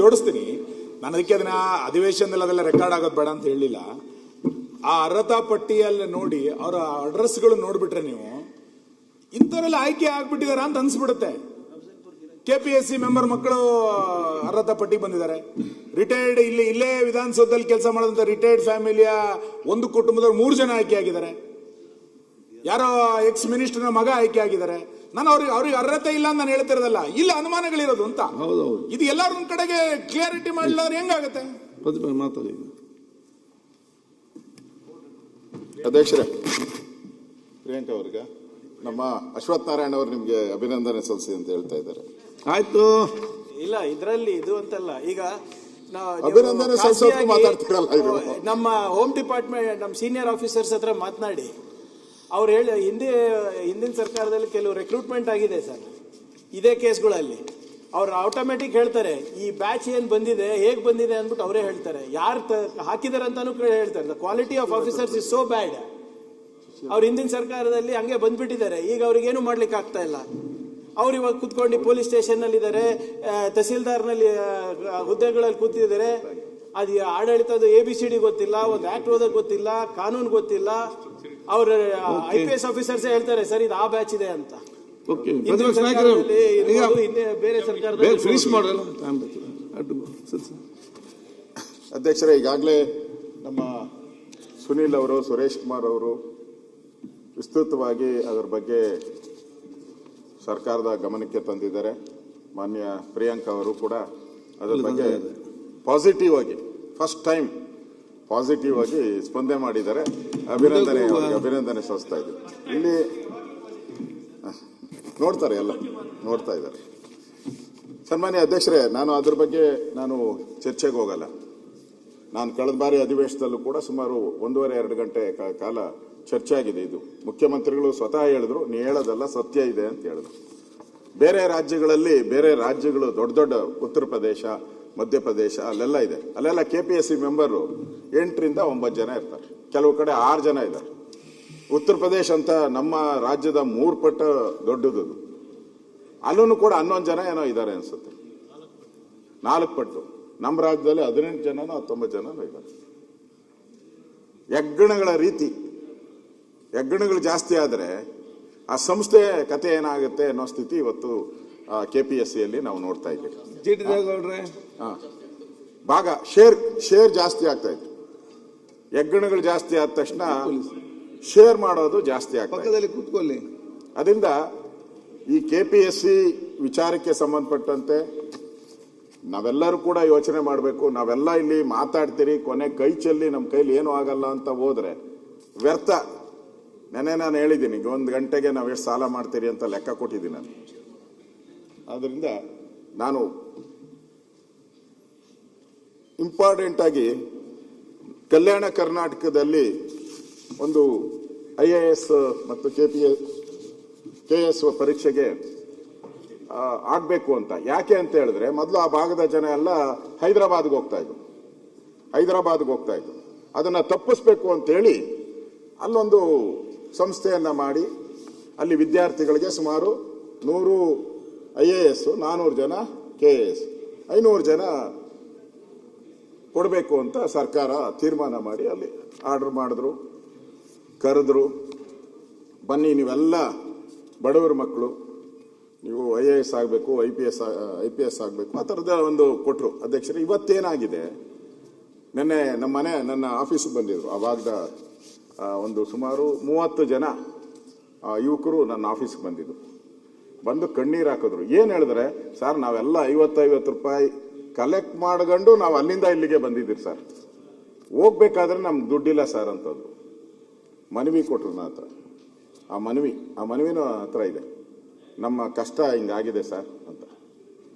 ಜೋಡಿಸ್ತೀನಿ. ನಾನು ಅದಕ್ಕೆ ಅದನ್ನ ಅಧಿವೇಶನದಲ್ಲಿ ಅದೆಲ್ಲ ರೆಕಾರ್ಡ್ ಆಗೋದು ಬೇಡ ಅಂತ ಹೇಳಿಲ್ಲ. ಆ ಅರ್ಹತಾ ಪಟ್ಟಿಯಲ್ಲಿ ನೋಡಿ ಅವರ ಅಡ್ರೆಸ್ಗಳು ನೋಡ್ಬಿಟ್ರೆ ನೀವು ಇಂಥವರೆಲ್ಲ ಆಯ್ಕೆ ಆಗ್ಬಿಟ್ಟಿದಾರ ಅಂತ ಅನ್ಸ್ಬಿಡುತ್ತೆ. KPSC ಮೆಂಬರ್ ಮಕ್ಕಳು ಅರ್ಹತಾ ಪಟ್ಟಿ ಬಂದಿದ್ದಾರೆ. ರಿಟೈರ್ಡ್ ಇಲ್ಲೇ ವಿಧಾನಸೌಧದಲ್ಲಿ ಕೆಲಸ ಮಾಡೋದಂತ ರಿಟೈರ್ಡ್ ಫ್ಯಾಮಿಲಿಯ ಒಂದು ಕುಟುಂಬದವ್ರು 3 ಜನ ಆಯ್ಕೆ ಆಗಿದ್ದಾರೆ. ಯಾರೋ ಎಕ್ಸ್ ಮಿನಿಸ್ಟರ್ನ ಮಗ ಆಯ್ಕೆ ಆಗಿದ್ದಾರೆ. ನಾನು ಅವ್ರಿಗೆ ಅರ್ಹತೆ ಇಲ್ಲ ಅಂತ ನಾನು ಹೇಳ್ತಿರೋದಲ್ಲ, ಇಲ್ಲ ಅನುಮಾನಗಳಿರೋದು ಅಂತ. ಇದು ಎಲ್ಲಾರು ಒಂದ್ ಕಡೆಗೆ ಕ್ಲಿಯರಿಟಿ ಮಾಡಲಿಲ್ಲ ಹೆಂಗಾಗತ್ತೆ? ಮಾತಾಡಿ ಅಧ್ಯಕ್ಷರೇ. ಪ್ರಿಯಾಂಕಾ ಅವ್ರಿಗೆ ನಮ್ಮ ಅಶ್ವಥ್ ನಾರಾಯಣ ಅವರು ನಿಮ್ಗೆ ಅಭಿನಂದನೆ ಸಲ್ಲಿಸಿ ಅಂತ ಹೇಳ್ತಾ ಇದ್ದಾರೆ. ಆಯ್ತು, ಇಲ್ಲ ಇದರಲ್ಲಿ ಇದು ಅಂತಲ್ಲ. ಈಗ ಅಭಿನಂದನೆ ಸಲ್ಲಿಸೋಕೆ ಮಾತಾಡ್ತಿರಲ್ಲ. ನಮ್ಮ ಹೋಮ್ ಡಿಪಾರ್ಟ್ಮೆಂಟ್ ನಮ್ಮ ಸೀನಿಯರ್ ಆಫೀಸರ್ಸ್ ಹತ್ರ ಮಾತನಾಡಿ ಅವ್ರು ಹೇಳಿ ಹಿಂದಿನ ಸರ್ಕಾರದಲ್ಲಿ ಕೆಲವು ರೆಕ್ರೂಟ್ಮೆಂಟ್ ಆಗಿದೆ ಸರ್ ಇದೇ ಕೇಸ್ಗಳಲ್ಲಿ. ಅವ್ರು ಆಟೋಮೆಟಿಕ್ ಹೇಳ್ತಾರೆ ಈ ಬ್ಯಾಚ್ ಏನ್ ಬಂದಿದೆ ಹೇಗ್ ಬಂದಿದೆ ಅಂದ್ಬಿಟ್ಟು ಅವರೇ ಹೇಳ್ತಾರೆ. ಯಾರು ಹಾಕಿದಾರೆ ಅಂತಾನು ಹೇಳ್ತಾರೆ. The quality of officers is so ಬ್ಯಾಡ್. ಅವ್ರು ಹಿಂದಿನ ಸರ್ಕಾರದಲ್ಲಿ ಹಂಗೆ ಬಂದ್ಬಿಟ್ಟಿದ್ದಾರೆ. ಈಗ ಅವ್ರಿಗೇನು ಮಾಡ್ಲಿಕ್ಕೆ ಆಗ್ತಾ ಇಲ್ಲ. ಅವ್ರು ಇವಾಗ ಕೂತ್ಕೊಂಡು ಪೊಲೀಸ್ ಸ್ಟೇಷನ್ ನಲ್ಲಿ ಇದ್ದಾರೆ, ತಹಸೀಲ್ದಾರ್ನಲ್ಲಿ ಹುದ್ದೆಗಳಲ್ಲಿ ಕೂತಿದ್ದಾರೆ. ಅದು ಆಡಳಿತದ ABCD ಗೊತ್ತಿಲ್ಲ, ಒಂದು ಆಕ್ಟ್ ಓದೋಕ್ ಗೊತ್ತಿಲ್ಲ, ಕಾನೂನು ಗೊತ್ತಿಲ್ಲ. ಅವ್ರ IPS ಆಫೀಸರ್ಸ್ ಹೇಳ್ತಾರೆ ಸರ್ ಇದು ಆ ಬ್ಯಾಚ್ ಇದೆ ಅಂತ. ಬೇರೆ ಸರ್ಕಾರದಲ್ಲಿ ಅಧ್ಯಕ್ಷರೇ, ಈಗಾಗಲೇ ನಮ್ಮ ಸುನೀಲ್ ಅವರು, ಸುರೇಶ್ ಕುಮಾರ್ ಅವರು ವಿಸ್ತೃತವಾಗಿ ಅದರ ಬಗ್ಗೆ ಸರ್ಕಾರದ ಗಮನಕ್ಕೆ ತಂದಿದ್ದಾರೆ. ಮಾನ್ಯ ಪ್ರಿಯಾಂಕಾ ಅವರು ಕೂಡ ಅದರ ಬಗ್ಗೆ ಪಾಸಿಟಿವ್ ಆಗಿ ಫಸ್ಟ್ ಟೈಮ್ ಪಾಸಿಟಿವ್ ಆಗಿ ಸ್ಪಂದನೆ ಮಾಡಿದ್ದಾರೆ. ಅಭಿನಂದನೆ ಸಲ್ಲಿಸ್ತಾ ಇದ್ದೀವಿ. ಇಲ್ಲಿ ನೋಡ್ತಾರೆ, ಎಲ್ಲ ನೋಡ್ತಾ ಇದ್ದಾರೆ. ಸನ್ಮಾನ್ಯ ಅಧ್ಯಕ್ಷರೇ, ನಾನು ಅದ್ರ ಬಗ್ಗೆ ಚರ್ಚೆಗೆ ಹೋಗಲ್ಲ. ನಾನು ಕಳೆದ ಬಾರಿ ಅಧಿವೇಶನದಲ್ಲೂ ಕೂಡ ಸುಮಾರು 1.5-2 ಗಂಟೆ ಕಾಲ ಚರ್ಚೆ ಆಗಿದೆ. ಇದು ಮುಖ್ಯಮಂತ್ರಿಗಳು ಸ್ವತಃ ಹೇಳಿದ್ರು, ನೀ ಹೇಳೋದಲ್ಲ ಸತ್ಯ ಇದೆ ಅಂತ ಹೇಳಿದ್ರು. ಬೇರೆ ರಾಜ್ಯಗಳು ದೊಡ್ಡ ಉತ್ತರ ಪ್ರದೇಶ, ಮಧ್ಯಪ್ರದೇಶ ಅಲ್ಲೆಲ್ಲ ಇದೆ. ಅಲ್ಲೆಲ್ಲ KPSC ಮೆಂಬರು 8ರಿಂದ 9 ಜನ ಇರ್ತಾರೆ. ಕೆಲವು ಕಡೆ 6 ಜನ ಇದ್ದಾರೆ. ಉತ್ತರ ಪ್ರದೇಶ ಅಂತ ನಮ್ಮ ರಾಜ್ಯದ 3 ಪಟ್ಟು ದೊಡ್ಡದು. ಅಲ್ಲೂ ಕೂಡ 11 ಜನ ಏನೋ ಇದ್ದಾರೆ ಅನ್ಸುತ್ತೆ, 4 ಪಟ್ಟು. ನಮ್ಮ ರಾಜ್ಯದಲ್ಲಿ 18 ಜನನೋ 19 ಜನನೋ ಇದ್ದಾರೆ. ಹೆಗ್ಗಣಗಳು ಜಾಸ್ತಿ ಆದರೆ ಆ ಸಂಸ್ಥೆ ಕತೆ ಏನಾಗುತ್ತೆ ಅನ್ನೋ ಸ್ಥಿತಿ ಇವತ್ತು KPSCಯಲ್ಲಿ ನಾವು ನೋಡ್ತಾ ಇದ್ದೀವಿ. ಭಾಗ ಶೇರ್ ಜಾಸ್ತಿ ಆಗ್ತಾ ಇತ್ತು. ಹೆಗ್ಗಣಗಳು ಜಾಸ್ತಿ ಆದ ತಕ್ಷಣ ಶೇರ್ ಮಾಡೋದು ಜಾಸ್ತಿ ಆಗ್ತದೆ. ಕೂತ್ಕೊಳ್ಳಿ. ಅದರಿಂದ ಈ KPSC ವಿಚಾರಕ್ಕೆ ಸಂಬಂಧಪಟ್ಟಂತೆ ನಾವೆಲ್ಲರೂ ಕೂಡ ಯೋಚನೆ ಮಾಡಬೇಕು. ನಾವೆಲ್ಲ ಇಲ್ಲಿ ಮಾತಾಡ್ತೀರಿ, ಕೊನೆ ಕೈ ಚೆಲ್ಲಿ ನಮ್ಮ ಕೈಲಿ ಏನೂ ಆಗಲ್ಲ ಅಂತ ಹೋದ್ರೆ ವ್ಯರ್ಥ. ನಾನು ಹೇಳಿದ್ದೀನಿ 1 ಗಂಟೆಗೆ ನಾವು ಎಷ್ಟು ಸಾಲ ಮಾಡ್ತೀರಿ ಅಂತ ಲೆಕ್ಕ ಕೊಟ್ಟಿದ್ದೀನಿ ನಾನು. ಆದ್ರಿಂದ ನಾನು ಇಂಪಾರ್ಟೆಂಟ್ ಆಗಿ ಕಲ್ಯಾಣ ಕರ್ನಾಟಕದಲ್ಲಿ ಒಂದು IAS ಮತ್ತು KS ಪರೀಕ್ಷೆಗೆ ಆಗ್ಬೇಕು ಅಂತ. ಯಾಕೆ ಅಂತ ಹೇಳಿದ್ರೆ, ಮೊದಲು ಆ ಭಾಗದ ಜನ ಎಲ್ಲ ಹೈದರಾಬಾದ್ಗೆ ಹೋಗ್ತಾ ಇದ್ರು. ಅದನ್ನ ತಪ್ಪಿಸ್ಬೇಕು ಅಂತೇಳಿ ಅಲ್ಲೊಂದು ಸಂಸ್ಥೆಯನ್ನ ಮಾಡಿ ಅಲ್ಲಿ ವಿದ್ಯಾರ್ಥಿಗಳಿಗೆ ಸುಮಾರು 100 IAS, 400 ಜನ KS, 500 ಜನ ಕೊಡಬೇಕು ಅಂತ ಸರ್ಕಾರ ತೀರ್ಮಾನ ಮಾಡಿ ಅಲ್ಲಿ ಆರ್ಡರ್ ಮಾಡಿದ್ರು, ಕರೆದ್ರು. ಬನ್ನಿ ನೀವೆಲ್ಲ ಬಡವರ ಮಕ್ಕಳು, ನೀವು IAS ಆಗಬೇಕು, IPS ಆಗಬೇಕು, ಆ ಥರದ ಒಂದು ಕೊಟ್ಟರು. ಅಧ್ಯಕ್ಷರೇ, ಇವತ್ತೇನಾಗಿದೆ, ನನ್ನ ಆಫೀಸಿಗೆ ಬಂದಿದ್ರು. ಆ ಭಾಗದ ಒಂದು ಸುಮಾರು 30 ಜನ ಯುವಕರು ನನ್ನ ಆಫೀಸ್ಗೆ ಬಂದು ಕಣ್ಣೀರು ಹಾಕಿದ್ರು. ಏನು ಹೇಳಿದ್ರೆ, ಸರ್ ನಾವೆಲ್ಲ 50 ರೂಪಾಯಿ ಕಲೆಕ್ಟ್ ಮಾಡ್ಕೊಂಡು ನಾವು ಅಲ್ಲಿಂದ ಇಲ್ಲಿಗೆ ಬಂದಿದ್ದೀರಿ ಸರ್, ಹೋಗ್ಬೇಕಾದ್ರೆ ನಮ್ಗೆ ದುಡ್ಡಿಲ್ಲ ಸರ್ ಅಂತಂದ್ರು. ಮನವಿ ಕೊಟ್ರು ನನ್ನ ಹತ್ರ. ಆ ಮನವಿನೂ ಹತ್ರ ಇದೆ. ನಮ್ಮ ಕಷ್ಟ ಹಿಂಗಾಗಿದೆ ಸರ್ ಅಂತ.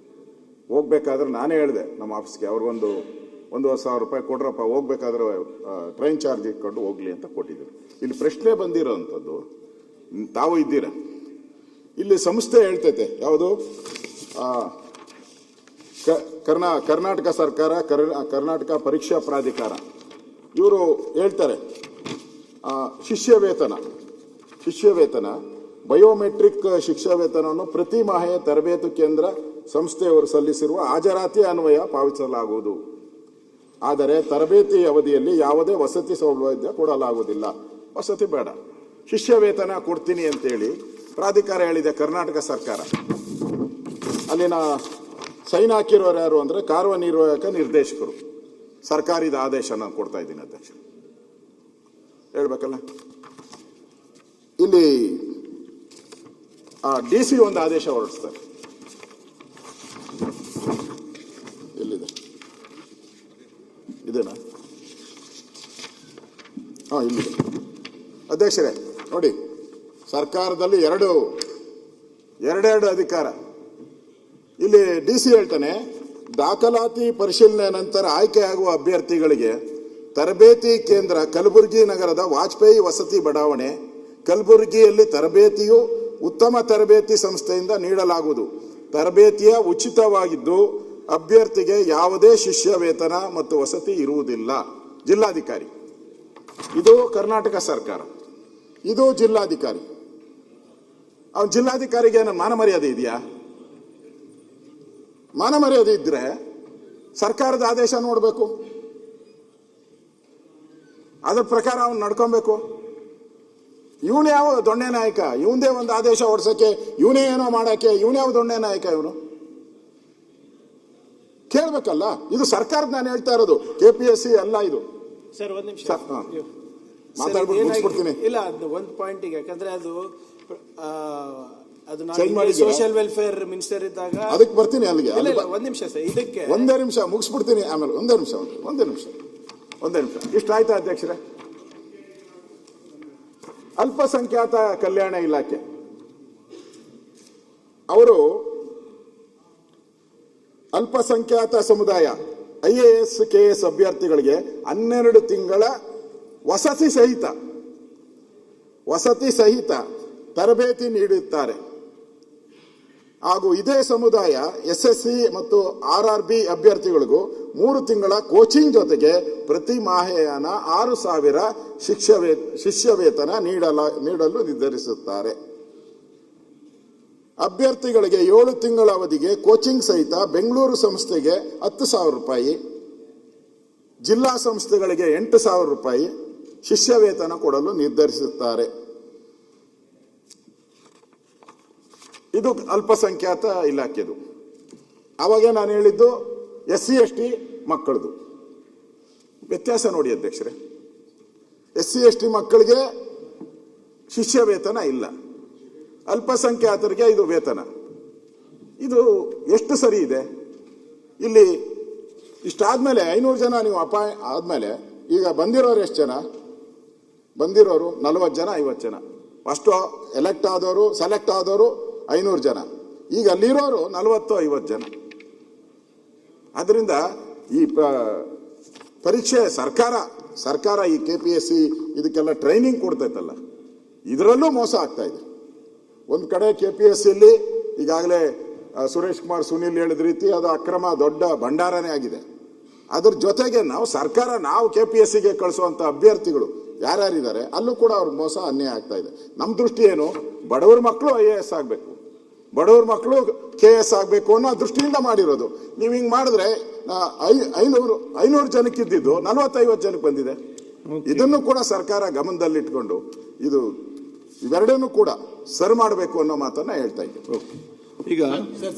ಹೋಗ್ಬೇಕಾದ್ರೆ ನಾನೇ ಹೇಳಿದೆ ನಮ್ಮ ಆಫೀಸ್ಗೆ, ಅವ್ರಿಗೊಂದು 1,000 ರೂಪಾಯಿ ಕೊಡ್ರಪ್ಪ, ಹೋಗ್ಬೇಕಾದ್ರೆ ಟ್ರೈನ್ ಚಾರ್ಜ್ ಇಟ್ಕೊಂಡು ಹೋಗ್ಲಿ ಅಂತ ಕೊಟ್ಟಿದ್ರು. ಇಲ್ಲಿ ಪ್ರಶ್ನೆ ಬಂದಿರೋ ಅಂಥದ್ದು, ತಾವು ಇದ್ದೀರ ಇಲ್ಲಿ, ಸಂಸ್ಥೆ ಹೇಳ್ತೈತೆ ಯಾವುದು, ಕರ್ನಾಟಕ ಸರ್ಕಾರ, ಕರ್ನಾಟಕ ಪರೀಕ್ಷಾ ಪ್ರಾಧಿಕಾರ, ಇವರು ಹೇಳ್ತಾರೆ ಶಿಷ್ಯ ವೇತನ ಬಯೋಮೆಟ್ರಿಕ್ ಶಿಕ್ಷಾ ವೇತನವನ್ನು ಪ್ರತಿ ಮಾಹೆಯ ತರಬೇತು ಕೇಂದ್ರ ಸಂಸ್ಥೆಯವರು ಸಲ್ಲಿಸಿರುವ ಹಾಜರಾತಿ ಅನ್ವಯ ಪಾವತಿಸಲಾಗುವುದು. ಆದರೆ ತರಬೇತಿ ಅವಧಿಯಲ್ಲಿ ಯಾವುದೇ ವಸತಿ ಸೌಲಭ್ಯ ಕೊಡಲಾಗುವುದಿಲ್ಲ. ವಸತಿ ಬೇಡ, ಶಿಷ್ಯ ವೇತನ ಕೊಡ್ತೀನಿ ಅಂತೇಳಿ ಪ್ರಾಧಿಕಾರ ಹೇಳಿದೆ ಕರ್ನಾಟಕ ಸರ್ಕಾರ. ಅಲ್ಲಿನ ಸೈನ್ ಹಾಕಿರೋರು ಯಾರು ಅಂದರೆ ಕಾರ್ಯನಿರ್ವಾಹಕ ನಿರ್ದೇಶಕರು. ಸರ್ಕಾರದ ಆದೇಶ ನಾನು ಕೊಡ್ತಾ ಇದ್ದೀನಿ ಅಧ್ಯಕ್ಷ, ಹೇಳ್ಬೇಕಲ್ಲ. ಇಲ್ಲಿ DC ಒಂದು ಆದೇಶ ಹೊರಡಿಸ್ತಾರೆ. ಎಲ್ಲಿದೆ? ಇದೇನಾ? ಇಲ್ಲಿದೆ ಅಧ್ಯಕ್ಷರೇ. ನೋಡಿ, ಸರ್ಕಾರದಲ್ಲಿ ಎರಡೆರಡು ಅಧಿಕಾರ. ಇಲ್ಲಿ DC ಹೇಳ್ತಾನೆ, ದಾಖಲಾತಿ ಪರಿಶೀಲನೆ ನಂತರ ಆಯ್ಕೆಯಾಗುವ ಅಭ್ಯರ್ಥಿಗಳಿಗೆ ತರಬೇತಿ ಕೇಂದ್ರ ಕಲಬುರಗಿ ನಗರದ ವಾಜಪೇಯಿ ವಸತಿ ಬಡಾವಣೆ ಕಲಬುರಗಿಯಲ್ಲಿ ತರಬೇತಿಯು ಉತ್ತಮ ತರಬೇತಿ ಸಂಸ್ಥೆಯಿಂದ ನೀಡಲಾಗುವುದು. ತರಬೇತಿಯ ಉಚಿತವಾಗಿದ್ದು ಅಭ್ಯರ್ಥಿಗೆ ಯಾವುದೇ ಶಿಷ್ಯ ವೇತನ ಮತ್ತು ವಸತಿ ಇರುವುದಿಲ್ಲ. ಜಿಲ್ಲಾಧಿಕಾರಿ, ಇದು ಕರ್ನಾಟಕ ಸರ್ಕಾರ, ಇದು ಜಿಲ್ಲಾಧಿಕಾರಿ. ಅವನ ಜಿಲ್ಲಾಧಿಕಾರಿಗೆ ಏನು ಮಾನ ಮರ್ಯಾದೆ ಇದೆಯಾ? ಮಾನ ಮರ್ಯಾದೆ ಇದ್ರೆ ಸರ್ಕಾರದ ಆದೇಶ ನೋಡಬೇಕು, ಅದ್ರ ಪ್ರಕಾರ ಅವನು ನಡ್ಕೊಬೇಕು. ಇವನು ಯಾವ ದೊಣ್ಣೆ ನಾಯಕ? ಇವನದೇ ಒಂದು ಆದೇಶ ಹೊಡ್ಸಕ್ಕೆ, ಇವನೇ ಏನೋ ಮಾಡಕ್ಕೆ, ಇವನು ಯಾವ ದೊಣ್ಣೆ ನಾಯಕ? ಇವನು ಕೇಳ್ಬೇಕಲ್ಲ. ಇದು ಸರ್ಕಾರದ ನಾನು ಹೇಳ್ತಾ ಇರೋದು, KPSC ಅಲ್ಲ ಇದು. ಸರ್ ಒಂದ್ ನಿಮಿಷ ಮಾತಾಡ್ಬಿಟ್ಟು ಮುಗಿಸ್ಬಿಡ್ತೀನಿ. ಇಲ್ಲ, ಅದು ಒಂದು ಪಾಯಿಂಟಿಗೆ, ಯಾಕಂದ್ರೆ ಅದು Change ಮಾಡಿದ್ದೀರಾ? ಸೋಷಿಯಲ್ ವೆಲ್ಫೇರ್ ಮಿನಿಸ್ಟರ್ ಇದ್ದಾಗ ಅದಕ್ಕೆ ಬರ್ತೀನಿ ಅಲ್ಲಿಗೆ. ಒಂದ್ ನಿಮಿಷ ಸರ್, ಇದಕ್ಕೆ ಒಂದೇ ನಿಮಿಷ ಮುಗಿಸ್ಬಿಡ್ತೀನಿ. ಆಮೇಲೆ ಒಂದೇ ನಿಮಿಷ ಇಷ್ಟ ಆಯ್ತಾ ಅಧ್ಯಕ್ಷರೇ? ಅಲ್ಪಸಂಖ್ಯಾತ ಕಲ್ಯಾಣ ಇಲಾಖೆ ಅವರು ಅಲ್ಪಸಂಖ್ಯಾತ ಸಮುದಾಯ IAS KS ಅಭ್ಯರ್ಥಿಗಳಿಗೆ 12 ತಿಂಗಳ ವಸತಿ ಸಹಿತ ತರಬೇತಿ ನೀಡುತ್ತಾರೆ. ಹಾಗೂ ಇದೇ ಸಮುದಾಯ SSC ಮತ್ತು RRB ಅಭ್ಯರ್ಥಿಗಳಿಗೂ 3 ತಿಂಗಳ ಕೋಚಿಂಗ್ ಜೊತೆಗೆ ಪ್ರತಿ ಮಾಹೆಯಾನ 6,000 ಶಿಷ್ಯ ವೇತನ ನೀಡಲು ನಿರ್ಧರಿಸುತ್ತಾರೆ. ಅಭ್ಯರ್ಥಿಗಳಿಗೆ 7 ತಿಂಗಳ ಅವಧಿಗೆ ಕೋಚಿಂಗ್ ಸಹಿತ ಬೆಂಗಳೂರು ಸಂಸ್ಥೆಗೆ 10,000 ರೂಪಾಯಿ, ಜಿಲ್ಲಾ ಸಂಸ್ಥೆಗಳಿಗೆ 8,000 ರೂಪಾಯಿ ಶಿಷ್ಯ ವೇತನ ಕೊಡಲು ನಿರ್ಧರಿಸುತ್ತಾರೆ. ಇದು ಅಲ್ಪಸಂಖ್ಯಾತ ಇಲಾಖೆದು. ಅವಾಗ ನಾನು ಹೇಳಿದ್ದು SC ST ಮಕ್ಕಳದು ವ್ಯತ್ಯಾಸ ನೋಡಿ ಅಧ್ಯಕ್ಷರೇ. SC ST ಮಕ್ಕಳಿಗೆ ಶಿಷ್ಯ ವೇತನ ಇಲ್ಲ, ಅಲ್ಪಸಂಖ್ಯಾತರಿಗೆ ಇದು ವೇತನ. ಇದು ಎಷ್ಟು ಸರಿ ಇದೆ? ಇಲ್ಲಿ ಇಷ್ಟಾದ್ಮೇಲೆ 500 ಜನ ನೀವು ಆದ್ಮೇಲೆ ಈಗ ಬಂದಿರೋರು ಎಷ್ಟು ಜನ? ಬಂದಿರೋರು 40 ಜನ 50 ಜನ. ಫಸ್ಟ್ ಸೆಲೆಕ್ಟ್ ಆದವರು 500 ಜನ. ಈಗ ಅಲ್ಲಿರೋರು 40-50 ಜನ. ಅದರಿಂದ ಈ ಪರೀಕ್ಷೆ ಸರ್ಕಾರ ಈ KPSC ಇದಕ್ಕೆಲ್ಲ ಟ್ರೈನಿಂಗ್ ಕೊಡ್ತೈತಲ್ಲ, ಇದರಲ್ಲೂ ಮೋಸ ಆಗ್ತಾ ಇದೆ. ಒಂದು ಕಡೆ KPSCಯಲ್ಲಿ ಈಗಾಗಲೇ ಸುರೇಶ್ ಕುಮಾರ್ ಸುನೀಲ್ ಹೇಳಿದ ರೀತಿ ಅದು ಅಕ್ರಮ ದೊಡ್ಡ ಭಂಡಾರನೇ ಆಗಿದೆ. ಅದ್ರ ಜೊತೆಗೆ ನಾವು KPSCಗೆ ಕಳಿಸುವಂತ ಅಭ್ಯರ್ಥಿಗಳು ಯಾರ್ಯಾರಿದ್ದಾರೆ ಅಲ್ಲೂ ಕೂಡ ಅವ್ರಿಗೆ ಮೋಸ ಅನ್ಯಾಯ ಆಗ್ತಾ ಇದೆ. ನಮ್ಮ ದೃಷ್ಟಿ ಏನು? ಬಡವರ ಮಕ್ಕಳು IAS ಆಗಬೇಕು, ಬಡವ್ರ ಮಕ್ಕಳು KS ಆಗಬೇಕು ಅನ್ನೋ ದೃಷ್ಟಿಯಿಂದ ಮಾಡಿರೋದು. ನೀವು ಹಿಂಗೆ ಮಾಡಿದ್ರೆ 500 ಜನಕ್ಕಿದ್ದು 40-50 ಜನಕ್ಕೆ ಬಂದಿದೆ. ಇದನ್ನು ಕೂಡ ಸರ್ಕಾರ ಗಮನದಲ್ಲಿಟ್ಕೊಂಡು ಇವೆರಡನ್ನೂ ಕೂಡ ಸರಿ ಮಾಡಬೇಕು ಅನ್ನೋ ಮಾತನ್ನ ಹೇಳ್ತಾ ಇದ್ದೀನಿ. ಈಗ ಸರ್